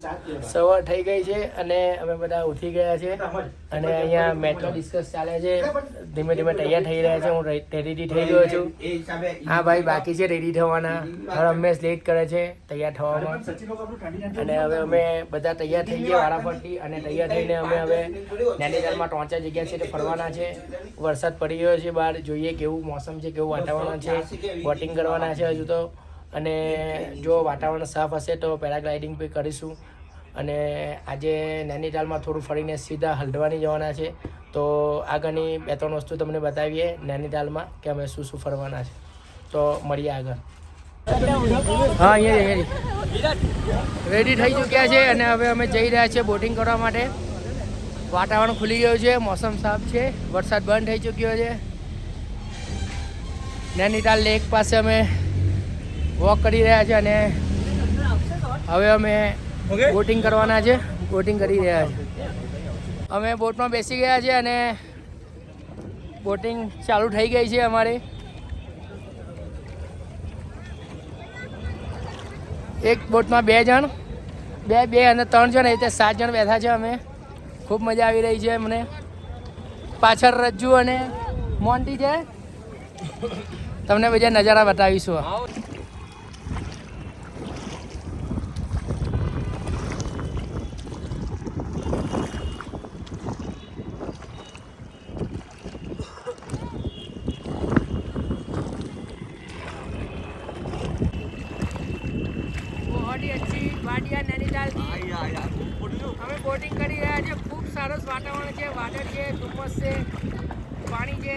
સવાર થઈ ગઈ છે અને અમે બધા ઉઠી ગયા છે અને અહીંયા મેચનો ડિસ્કસ ચાલે છે. ધીમે ધીમે તૈયાર થઈ રહ્યા છે. હું રેડી થઈ ગયો છું. હા ભાઈ બાકી છે રેડી થવાના. રમેશ લેટ કરે છે તૈયાર થવામાં અને હવે અમે બધા તૈયાર થઈ ગયા વારાફરતી અને તૈયાર થઈને અમે હવે નૈનીતાલમાં 3-4 જગ્યા છે તે ફરવાના છે. વરસાદ પડી ગયો છે બહાર. જોઈએ કેવું મોસમ છે, કેવું વાતાવરણ છે. બોટિંગ કરવાના છે હજુ તો. અને જો વાતાવરણ સાફ હશે તો પેરાગ્લાઇડિંગ બી કરીશું. અને આજે નૈનીતાલમાં થોડું ફરીને સીધા હલ્દવાની જવાના છે. તો આગળની 2-3 વસ્તુ તમને બતાવીએ નૈનીતાલમાં કે અમે શું શું ફરવાના છે. તો મળીએ આગળ. હા અહીંયા રેડી થઈ ચૂક્યા છે અને હવે અમે જઈ રહ્યા છીએ બોટિંગ કરવા માટે. વાતાવરણ ખુલી ગયું છે, મોસમ સાફ છે, વરસાદ બંધ થઈ ચૂક્યો છે. નૈનીતાલ લેક પાસે અમે વોક કરી રહ્યા છે અને હવે અમે બોટિંગ કરવાના છે. બોટિંગ કરી રહ્યા છે. અમે બોટમાં બેસી ગયા છે અને બોટિંગ ચાલુ થઈ ગઈ છે અમારી. એક બોટમાં 2 જણ, 2 અને 3 જણ, એ રીતે 7 જણ બેઠા છે અમે. ખૂબ મજા આવી રહી છે મને. પાછળ રજ્જુ અને મોન્ટી છે. તમને બીજા નજારા બતાવીશું. અમે બોટિંગ કરી રહ્યા છીએ. ખૂબ સરસ વાતાવરણ છે. વાદળ છે, ધુમ્મસ છે, પાણી છે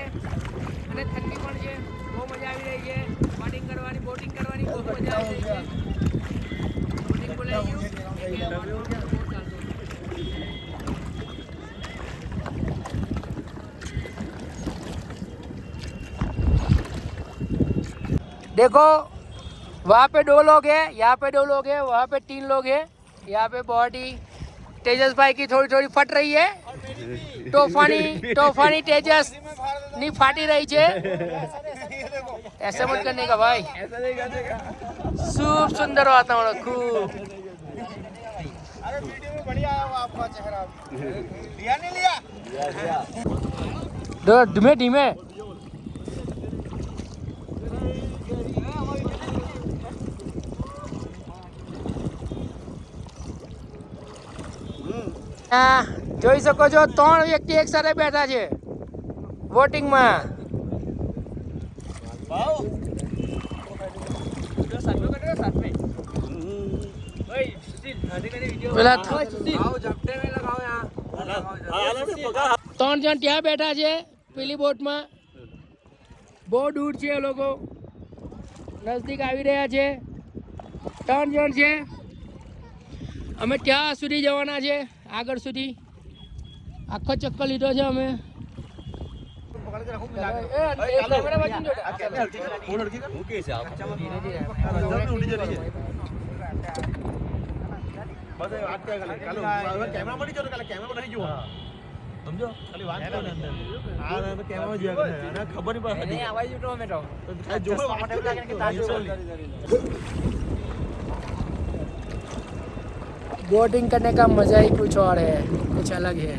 અને ઠંડી પણ છે. બહુ મજા આવી રહી છે બોટિંગ કરવાની બહુ મજા આવી રહી છે. બોટિંગ બોલાવી देखो वहाँ पे 2 लोग हैं, यहाँ पे 2 लोग हैं, वहाँ पे 3 लोग हैं. यहाँ पे बहुत ही तेजस भाई की थोड़ी फट रही है. तोफानी तेजस नहीं फाटी रही है. ऐसा मत करने का भाई. खूब सुंदर वातावरण. खूब अरे वीडियो में बढ़िया आया वो आपका चेहरा. लिया नहीं लिया धीमे धीमे. જોઈ શકો છો 3 વ્યક્તિ એક સાથે બેઠા છે બોટિંગમાં. પેલા 3 જણ ત્યાં બેઠા છે પેલી બોટમાં. બહુ દૂર છે એ લોકો. નજદીક આવી રહ્યા છે. 3 જણ છે. અમે ત્યાં સુધી જવાના છે, આગળ સુધી. આખો ચક્કર લીધો છે અમે. बोटिंग करने का मजा ही कुछ और है, कुछ अलग है.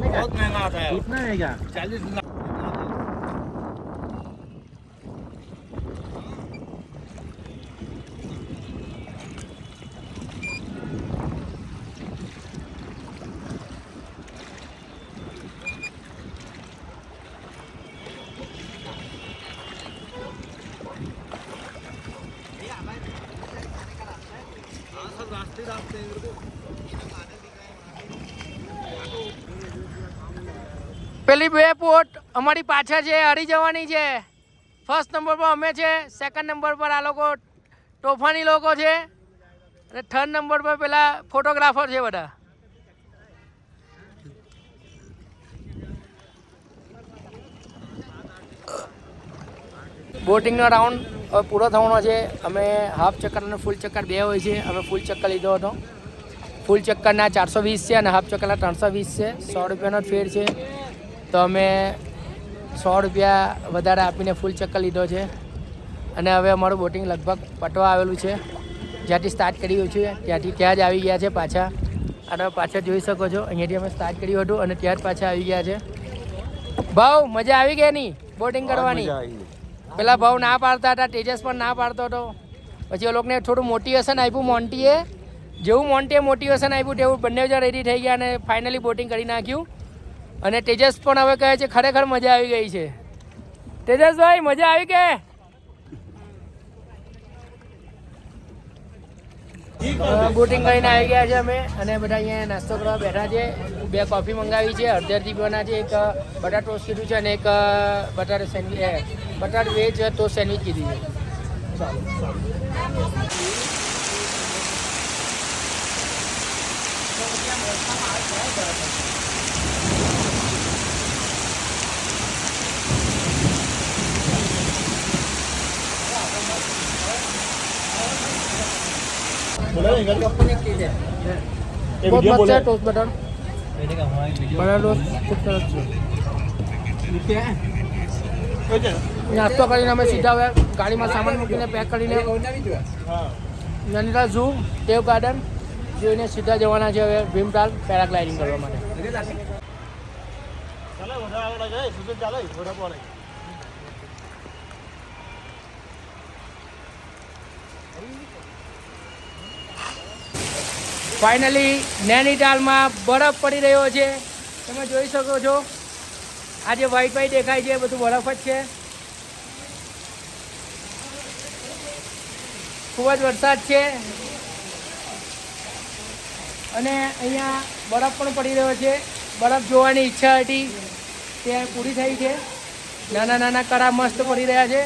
बहुत महंगा आता है. कितना है क्या? 40 लाख. પેલી બે બોટ અમારી પાછળ છે, હરી જવાની છે. ફર્સ્ટ નંબર પર અમે છે, સેકન્ડ નંબર પર આ લોકો તોફાની લોકો છે અને થર્ડ નંબર પર પેલા ફોટોગ્રાફર છે બધા. બોટિંગનો રાઉન્ડ હવે પૂરો થવાનો છે. અમે હાફ ચક્કર અને ફૂલ ચક્કર બે હોય છે. અમે ફૂલ ચક્કર લીધો હતો. ફૂલ ચક્કરના 420 છે અને હાફ ચક્કરના 320 છે. 100 રૂપિયાનો જ ફેર છે. તો અમે 100 રૂપિયા વધારે આપીને ફૂલ ચક્કર લીધો છે અને હવે અમારું બોટિંગ લગભગ પટવા આવેલું છે. જ્યાંથી સ્ટાર્ટ કર્યું છે ત્યાંથી ત્યાં જ આવી ગયા છે પાછા. અને પાછા જોઈ શકો છો અહીંયાથી અમે સ્ટાર્ટ કર્યું હતું અને ત્યાં જ પાછા આવી ગયા છે. ભાવ મજા આવી ગયા નહીં બોટિંગ કરવાની? પેલા ભાવ ના પાડતા હતા, તેજસ પણ ના પાડતો હતો. પછી એ લોકોને થોડું મોટિવેશન આપ્યું મોન્ટીએ. જેવું મોન્ટીએ મોટિવેશન આપ્યું તેવું બંને જ રેડી થઈ ગયા અને ફાઇનલી બોટિંગ કરી નાખ્યું. અને તેજસ પણ હવે કહે છે ખરેખર મજા આવી ગઈ છે. તેજસભાઈ મજા આવી કે? બોટિંગ કરીને આવી ગયા છે અમે અને બધા અહીંયા નાસ્તો કરવા બેઠા છે. 2 કોફી મંગાવી છે, અડધી પીવાના છે. એક બટાટા ટોસ્ટ કીધું છે અને એક બટાટા સેન્ડવીચ, બટાટા વેજ ટોસ્ટ સેન્ડવીચ કીધી છે. बहुत मस्त है टोस्ट बटर. बटर टोस्ट खूब સરસ છે. નાસ્તો કરીને અમે સીધા હવે ગાડીમાં સામાન મૂકીને પેક કરીને નૈનીતાલ ઝૂ, ટેવ ગાર્ડન જોઈને સીધા જવાના છે હવે ભીમતાલ પેરાગ્લાઇડિંગ કરવા માટે. ફાઇનલી નૈનીતાલમાં બરફ પડી રહ્યો છે. તમે જોઈ શકો છો આ જે વ્હાઈટ વ્હાઈટ દેખાય છે બધું બરફ જ છે. ખૂબ જ વરસાદ છે અને અહીંયા બરફ પણ પડી રહ્યો છે. બરફ જોવાની ઈચ્છા હતી તે પૂરી થઈ છે. નાના નાના કરા મસ્ત પડી રહ્યા છે.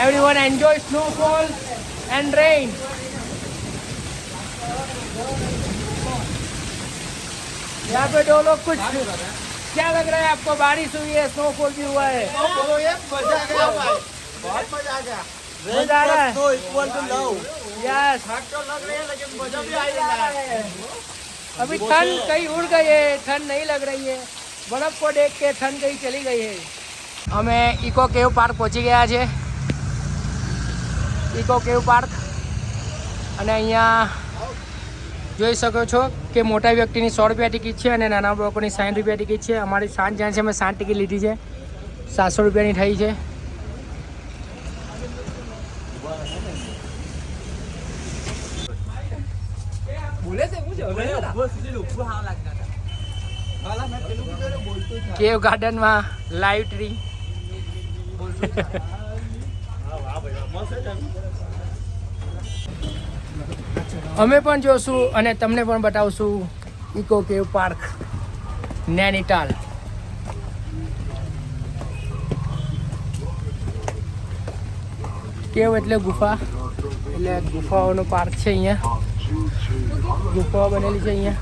Everyone enjoy snowfall and rain. यहाँ पे 2 लोग कुछ क्या लग रहा है आपको? बारिश हुई है, स्नोफॉल भी हुआ है. बोलो ये मजा आ गया भाई, बहुत मजा आ गया. मजा आ रहा है. तो इक्वल टू लव. यस, थक तो लग रही है लेकिन मजा भी आ रहा है. अभी ठंड कहीं उड़ गई है, ठंड नहीं लग रही है. बर्फ को देख के ठंड कहीं चली गई है. અમે ઇકો કેવ પાર્ક પહોંચી ગયા છે. ઇકો કેવ પાર્ક અને અહીંયા જોઈ શકો છો કે મોટા વ્યક્તિની 100 રૂપિયા ટિકિટ છે અને નાના બાળકોની 60 રૂપિયા ટિકિટ છે. અમારી 60 જણ છે, અમે 60 ટિકિટ લીધી છે. 700 રૂપિયાની થઈ છે. કેવ ગાર્ડનમાં લાઈવ ટ્રી. અમે પણ જોશું અને તમને પણ બતાવશું ઇકો કેવ પાર્ક નૈનીતાલ. કેવ એટલે ગુફા, એટલે ગુફાઓનો પાર્ક છે. અહીંયા ગુફાઓ બનેલી છે. અહીંયા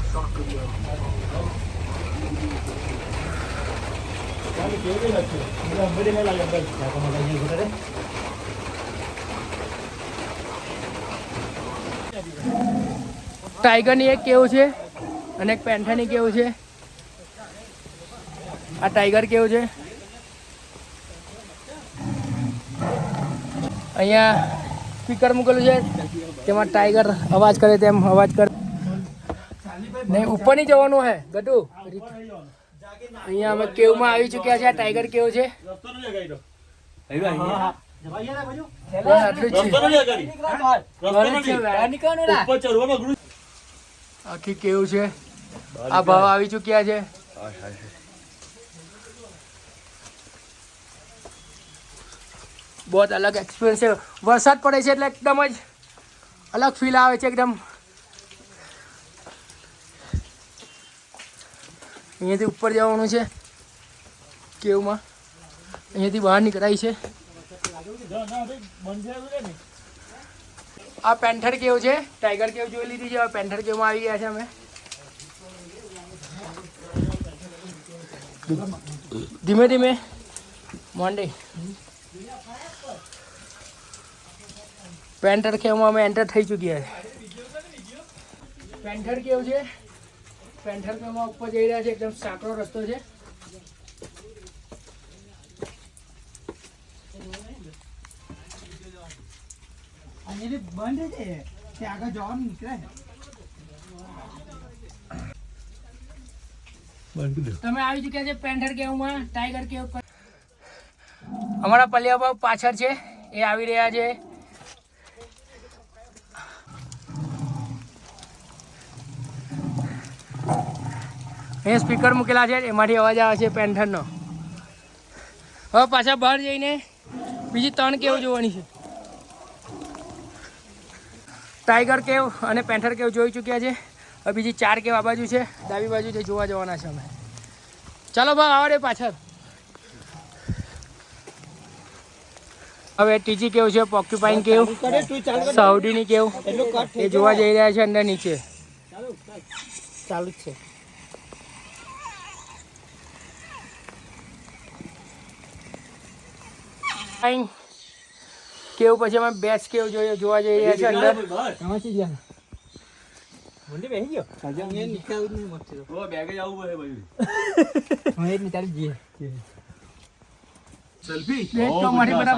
ટાઈગરની એક કેવું છે અને એક પેન્થરની કેવું છે. આ ટાઈગર કેવું છે. અહીંયા સ્પીકર મૂકેલું છે તેમાં ટાઈગર અવાજ કરે તેમ અવાજ કરે. નહીં ઉપર નહીં જવાનું હે ગટુ. અહીંયા અમે કેવમાં આવી ચૂક્યા છે. આ ટાઈગર કેવું છે. આખી કેવું છે. આ ભાવ આવી ચૂક્યા છે. બહુ અલગ એક્સપિરિયન્સ છે. વરસાદ પડે છે એટલે એકદમ જ અલગ ફીલ આવે છે એકદમ. અહીંયાથી ઉપર જવાનું છે કેવમાં, અહીંયાથી બહાર નીકળાય છે. આ પેન્થર કેવ છે, ટાઈગર કેવ જોઈ લીધી છે. પેન્થર કેવમાં આવી ગયા છે અમે. ધીમે ધીમે મોન્ડે પેન્થર કેવમાં અમે એન્ટર થઈ ચૂક્યા છે. પેન્થર કેવ છે, પેન્થર કેવમાં ઉપર જઈ રહ્યા છે. એકદમ સાંકડો રસ્તો છે. બંધ છે ત્યાં આગળ જવાનું નીકળે. તમે આવી ચૂક્યા છે પેન્થર કેવમાં, ટાઈગર કેવ પર. અમારા પલિયા બાબુ પાછળ છે, એ આવી રહ્યા છે. એ સ્પીકર મૂકેલા છે, એમાંથી અવાજ આવે છે પેન્થરનો. હવે પાછા બહાર જઈને બીજી 3 કેવ જોવાની છે. ટાઈગર કેવ અને પેન્થર કેવ જોઈ ચૂક્યા છે. હવે બીજી 4 કેવ આ બાજુ છે, ડાબી બાજુ તે જોવા જવાના છે અમે. ચાલો ભાઈ આવો રે પાછળ. હવે ત્રીજી કેવ છે પોક્યુપાઇન કેવ, સાઉદીની કેવ. એ જોવા જઈ રહ્યા છે અંદર નીચે. ચાલુ જ છે. કેવ પછી અમે બેસ કેવ જોવા જઈ રહ્યા છે અંદર.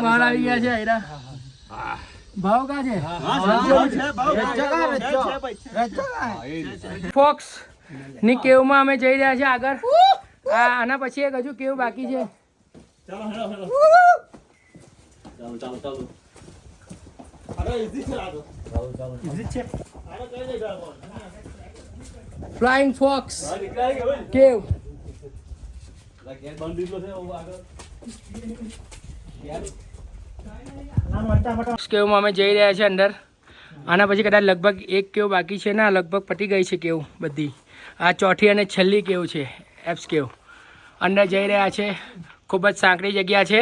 બહાર આવી ગયા છે. ભાવ કા છે? ફોક્સ ની કેવમાં અમે જઈ રહ્યા છે આગળ. આના પછી એક હજુ કેવ બાકી છે. ફ્લાઇંગ ફોક્સ કેવ. કેવમાં અમે જઈ રહ્યા છે અંદર. આના પછી કદાચ લગભગ એક કેવ બાકી છે. ના, લગભગ પતી ગઈ છે કેવ બધી. આ ચોથી અને છેલ્લી કેવ છે, એપ્સ કેવ. અંદર જઈ રહ્યા છે. ખૂબ જ સાંકડી જગ્યા છે,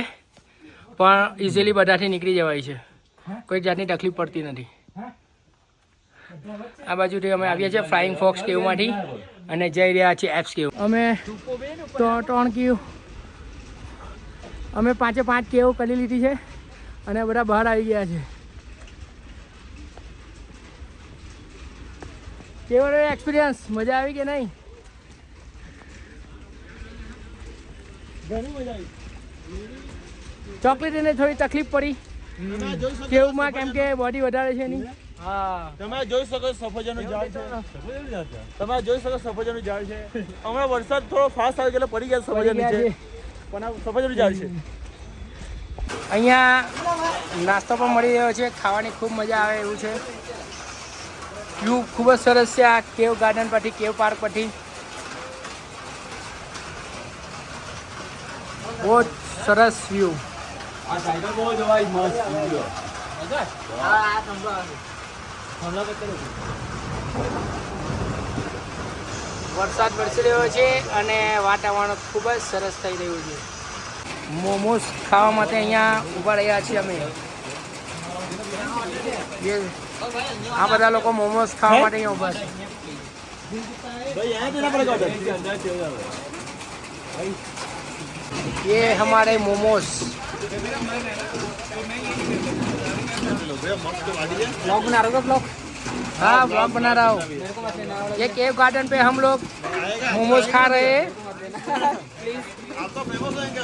પણ ઇઝીલી બધાથી નીકળી જવાય છે. કોઈ જાતની તકલીફ પડતી નથી. આ બાજુથી અમે આવ્યા છીએ ફ્લાઇંગ ફોક્સ કેવમાંથી અને જઈ રહ્યા છીએ એપ્સ કેવ. અમે 3 કેવ, અમે 5 કેવ કરી લીધી છે અને બધા બહાર આવી ગયા છે. કેવો રહ્યો એક્સપિરિયન્સ? મજા આવી કે નહીં? ઘણી મજા આવી. ચોકલેટ એને થોડી તકલીફ પડી કેવમાં, કેમ કે બોડી વધારે છે એની. હા, તમે જોઈ શકો સફરજનનું ઝાડ છે. તમે જોઈ શકો સફરજનનું ઝાડ છે. હમણાં વરસાદ થોડો ફાસ્ટ આવે એટલે પડી ગયા સફરજન નીચે, પણ આ સફરજનનું ઝાડ છે. અહીંયા નાસ્તો પણ મળી રહ્યો છે. ખાવાની ખૂબ મજા આવે એવું છે. વ્યૂ ખૂબ જ સરસ છે આ કેવ ગાર્ડન પરથી, કેવ પાર્ક પરથી. બહુ જ સરસ વ્યૂ. આ સાઈડ બહુ જવાય મસ્ત વિડિયો. વરસાદ વરસી રહ્યો છે અને વાતાવરણ ખૂબ જ સરસ થઈ રહ્યું છે. મોમોસ ખાવા માટે અહીંયા ઊભા રહ્યા છીએ અમે. આ બધા લોકો મોમોસ ખાવા માટે અહીંયા ઊભા છે. ये हमारे मोमोज. ब्लॉग बना रहा हो? ब्लॉग? हाँ, ब्लॉग बना रहा हूँ. ये केव गार्डन पे हम लोग मोमोज खा रहे हैं.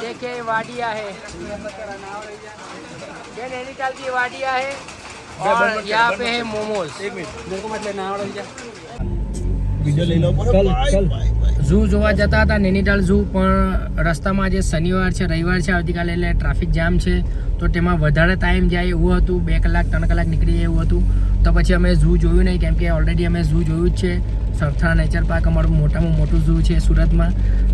देखिए वाडिया है, ये नैनीताल की वाडिया है और यहाँ पे है मोमोज. एक मिनट, मेरे को मत लेना. વિડિયો લઈ લો ઝૂ જોવા જતા હતા નૈનીતાલ ઝૂ, પણ રસ્તામાં જે શનિવાર છે રવિવાર છે આવતીકાલે એટલે ટ્રાફિક જામ છે, તો તેમાં વધારે ટાઈમ જાય એવું હતું, 2 કલાક 3 કલાક નીકળી જાય એવું હતું. તો પછી અમે ઝૂ જોયું નહીં, કેમ કે ઓલરેડી અમે ઝૂ જોયું જ છે. સરથાણા નેચર પાર્ક અમારું મોટામાં મોટું ઝૂ છે સુરતમાં,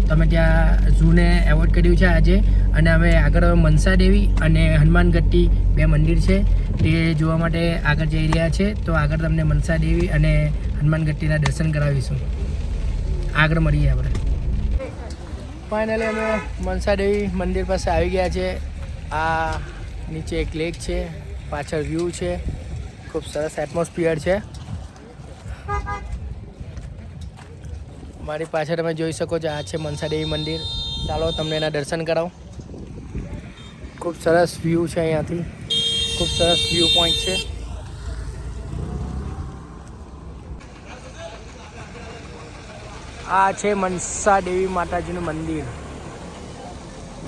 તો અમે ત્યાં ઝૂને એવોર્ડ કર્યું છે આજે. અને અમે આગળ મનસા દેવી અને હનુમાનગઢી 2 મંદિર છે તે જોવા માટે આગળ જઈ રહ્યા છે. તો આગળ તમને મનસા દેવી અને હનુમાનગઢીના દર્શન કરાવીશું. આગળ મળીએ આપણે. ફાઇનલી અમે મનસા દેવી મંદિર પાસે આવી ગયા છે. આ નીચે એક લેક છે, પાછળ વ્યૂ છે, ખૂબ સરસ એટમોસ્ફિયર છે. મારી પાછળ તમે જોઈ શકો છો, આ છે મનસા દેવી મંદિર. ચાલો તમને એના દર્શન કરાવો. ખૂબ સરસ વ્યૂ છે અહીંયાથી, ખૂબ સરસ વ્યૂ પોઈન્ટ છે. આ છે મનસા દેવી માતાજીનું મંદિર.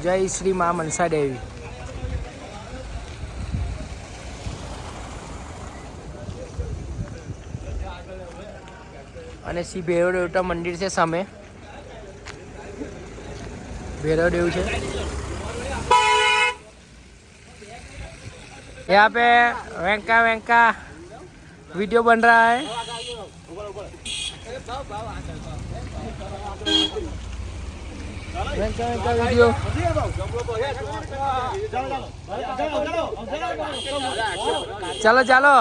જય શ્રી મા મનસા દેવી. અને શ્રી ભૈરવ દેવતા મંદિર છે સામે, भैरव देव છે. यहाँ पे वेंका वीडियो बन रहा है. वेंका वीडियो. चलो चलो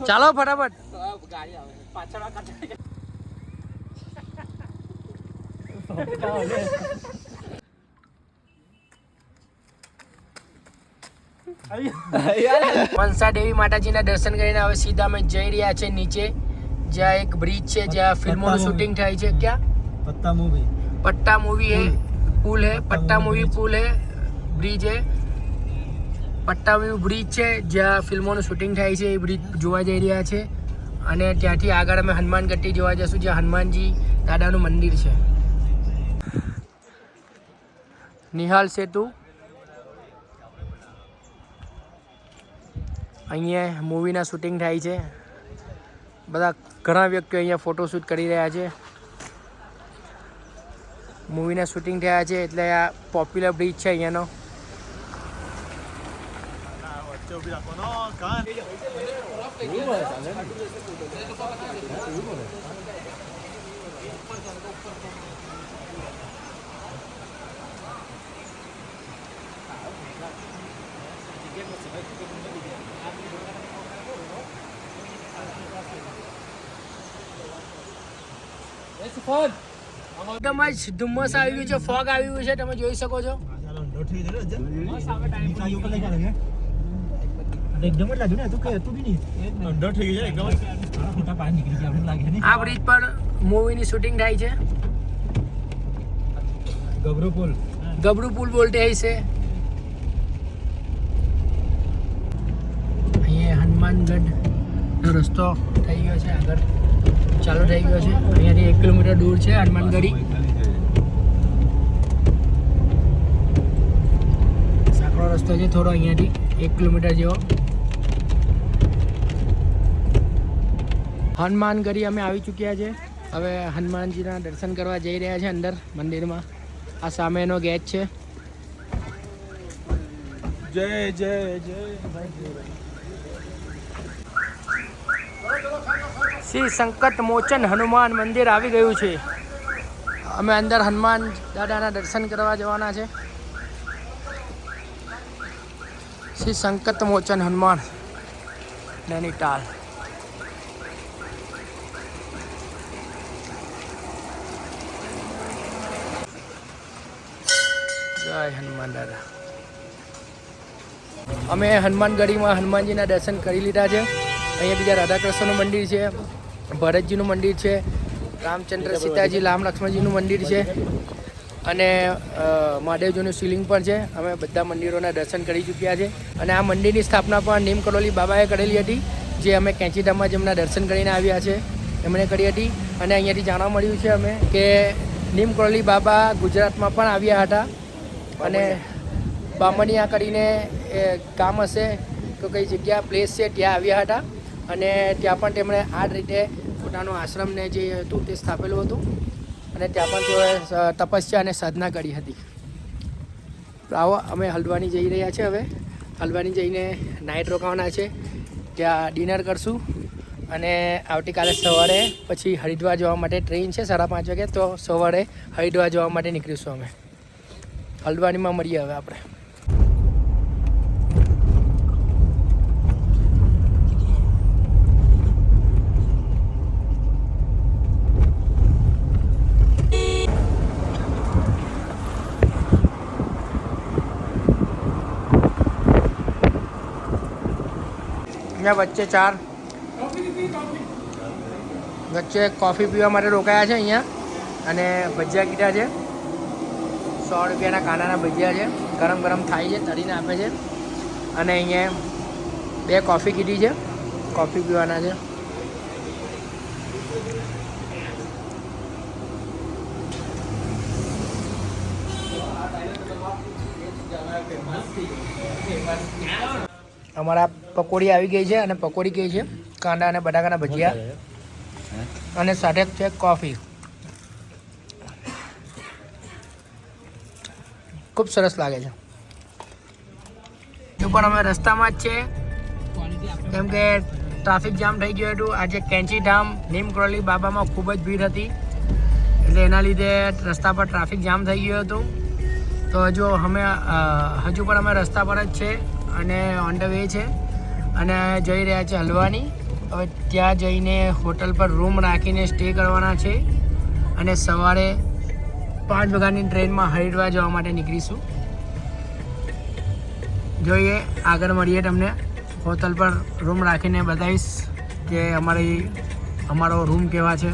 ચાલો ફટાફટ. મનસા દેવી માતાજીના દર્શન કરીને હવે સીધા અમે જઈ રહ્યા છે નીચે, જ્યાં એક બ્રિજ છે જ્યાં ફિલ્મોનું શૂટિંગ થાય છે. ક્યાં? पट्टा मूवी है, पुल है, पट्टा मूवी पुल है, ब्रिज है. पट्टा मूवी ब्रिज છે જ્યાં ફિલ્મોનું શૂટિંગ થાય છે, એ બ્રિજ જોવા જઈ રહ્યા છે. અને ત્યાંથી આગળ અમે હનુમાનગઢી જોવા જઈશું, જ્યાં હનુમાનજી દાદાનું મંદિર છે. નિહાલ સેતુ. અહીંયા મૂવીના શૂટિંગ થાય છે. બધા ઘણા વ્યક્તિઓ અહીંયા ફોટોશૂટ કરી રહ્યા છે. મૂવીના શૂટિંગ થયા છે એટલે આ પોપ્યુલર બ્રિજ છે અહીંયાનો. એકદમ જ ધુમ્મસ આવી ગયું છે, ફોગ આવી ગયું છે, તમે જોઈ શકો છો. આ બ્રિજ પર મૂવીની શૂટિંગ થાય છે. ગબરૂ પુલ બોલતે હૈ છે. અહીંયા હનુમાનગઢ રસ્તો થઈ ગયો છે, આગળ ચાલુ થઈ ગયો છે. અહીંયાથી 1 કિલોમીટર દૂર છે હનુમાનગઢી. સાંકડો રસ્તો છે થોડો, અહીંયાથી 1 કિલોમીટર જેવો. હનુમાનગઢી અમે આવી ચૂક્યા છે. હવે હનુમાનજીના દર્શન કરવા જઈ રહ્યા છે અંદર મંદિરમાં. આ સામેનો ગેટ છે. જય જય જય. શ્રી સંકટ મોચન હનુમાન મંદિર આવી ગયું છે. અમે અંદર હનુમાન દાદાના દર્શન કરવા જવાના છે. શ્રી સંકટ મોચન હનુમાન નૈનીતાલ. જય હનુમાન દાદા. અમે હનુમાનગઢીમાં હનુમાનજીના દર્શન કરી લીધા છે. અહીંયા બીજા રાધાકૃષ્ણનું મંદિર છે, ભરતજીનું મંદિર છે, રામચંદ્ર સીતાજી રામ લક્ષ્મણજીનું મંદિર છે, અને મહાદેવજીનું શિવલિંગ પણ છે. અમે બધા મંદિરોના દર્શન કરી ચૂક્યા છે. અને આ મંદિરની સ્થાપના પણ નીમ કરોલી બાબાએ કરેલી હતી, જે અમે કેંચીધામમાં જેમના દર્શન કરીને આવ્યા છે એમણે કરી હતી. અને અહીંયાથી જાણવા મળ્યું છે અમે કે નીમ કરોલી બાબા ગુજરાતમાં પણ આવ્યા હતા. અને બામણિયા કરીને ગામ હશે તો કઈ જગ્યા પ્લેસ છે ત્યાં આવ્યા હતા. અને ત્યાં પણ તેમણે આ જ રીતે પોતાનું આશ્રમને જે હતું તે સ્થાપેલું હતું અને ત્યાં પણ તેઓએ તપસ્યા અને સાધના કરી હતી. તો આવો અમે હલ્દ્વાની જઈ રહ્યા છે. હવે હલ્દ્વાની જઈને નાઇટ રોકાવાના છે, ત્યાં ડિનર કરશું અને આવતીકાલે સવારે પછી હરિદ્વાર જવા માટે ટ્રેન છે 5:30 વાગે, તો સવારે હરિદ્વાર જવા માટે નીકળીશું. અમે હલ્દ્વાનીમાં મળીએ હવે આપણે. અહીંયા વચ્ચે કોફી પીવા માટે રોકાયા છે અહીંયા, અને ભજીયા કીધા છે. 100 રૂપિયાના કાનાના ભજીયા છે, ગરમ ગરમ થાય છે, તળીને આપે છે. અને અહીંયા 2 કોફી કીધી છે, કોફી પીવાના છે. અમારા પકોડી આવી ગઈ છે, અને પકોડી કઈ છે કાંદા અને બટાકાના ભજીયા, અને સાથે છે કોફી. ખૂબ સરસ લાગે છે. તો પણ અમે રસ્તામાં જ છે, કેમ કે ટ્રાફિક જામ થઈ ગયું હતું. આજે કેન્ચીધામ નીમક્રોલી બાબામાં ખૂબ જ ભીડ હતી, એટલે એના લીધે રસ્તા પર ટ્રાફિક જામ થઈ ગયું હતું. તો હજુ પણ અમે રસ્તા પર જ છે અને ઓન ધ વે છે, અને જઈ રહ્યા છે હલ્દ્વાની. હવે ત્યાં જઈને હોટલ પર રૂમ રાખીને સ્ટે કરવાના છે, અને સવારે 5 વાગ્યાની ટ્રેનમાં હરિદ્વાર જવા માટે નીકળીશું. જોઈએ, આગળ મળીએ. તમને હોટલ પર રૂમ રાખીને બતાવીશ કે हमारा रूम केवा है.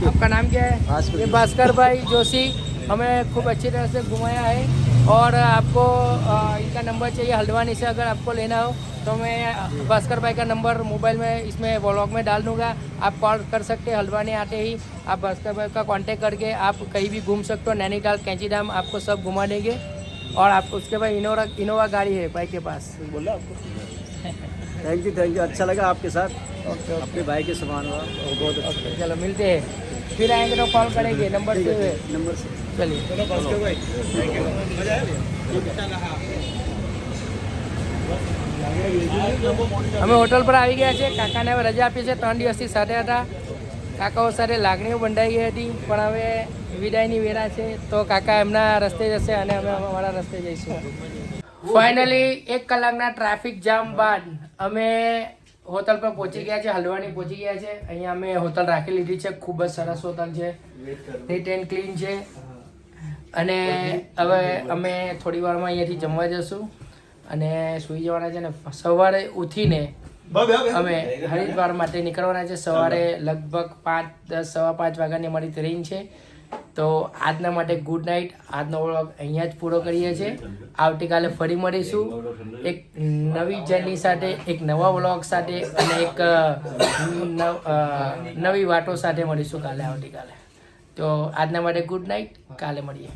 आपका नाम क्या है? ये भास्कर भाई जोशी. हमें खूब अच्छी तरह से घुमाया है, और आपको इनका नंबर चाहिए हल्द्वानी से अगर आपको लेना हो तो मैं भास्कर भाई का नंबर मोबाइल में इसमें व्लॉग में डाल दूंगा. आप कॉल कर सकते हैं. हल्द्वानी आते ही आप भास्कर भाई का कांटेक्ट करके आप कहीं भी घूम सकते हो. नैनीताल, कैंचीधाम आपको सब घुमा देंगे. और आपको उसके बाद इनोवा गाड़ी है भाई के पास. बोला आपको थैंक यू अच्छा लगा आपके साथ. ओके, अपने भाई के समान हुआ, बहुत अच्छा. चलो मिलते हैं, फिर आएंगे तो कॉल करेंगे. नंबर से चलिए. चलो भास्कर भाई, थैंक यू. मजा आया. અમે હોટલ પર આવી ગયા છે. કાકાને હવે રજા આપી છે. 3 દિવસથી સાથે હતા. કાકાઓ સાથે લાગણીઓ બંધાઈ ગઈ હતી, પણ હવે વિદાયની વેરા છે, તો કાકા એમના રસ્તે જશે અને અમે અમારા રસ્તે જઈશું. ફાઇનલી 1 કલાકના ટ્રાફિક જામ બાદ અમે હોટલ પર પહોંચી ગયા છે. હલ્દ્વાની પહોંચી ગયા છે. અહીંયા અમે હોટલ રાખી લીધી છે. ખૂબ જ સરસ હોટલ છે, નીટ એન્ડ ક્લીન છે. અને હવે અમે થોડી વારમાં અહીંયાથી જમવા જશું અને સૂઈ જવાના છે. ને સવારે ઉઠીને અમે હરિદ્વાર માટે નીકળવાના છે. સવારે લગભગ 5:10-5 વાગ્યાની અમારી ટ્રેન છે. તો આજના માટે ગુડ નાઇટ. આજનો વ્લોગ અહીંયા જ પૂરો કરીએ છીએ. આવતીકાલે ફરી મળીશું એક નવી જર્ની સાથે, એક નવા વ્લોગ સાથે, અને એક નવી વાતો સાથે મળીશું આવતીકાલે. તો આજના માટે ગુડ નાઇટ. કાલે મળીએ.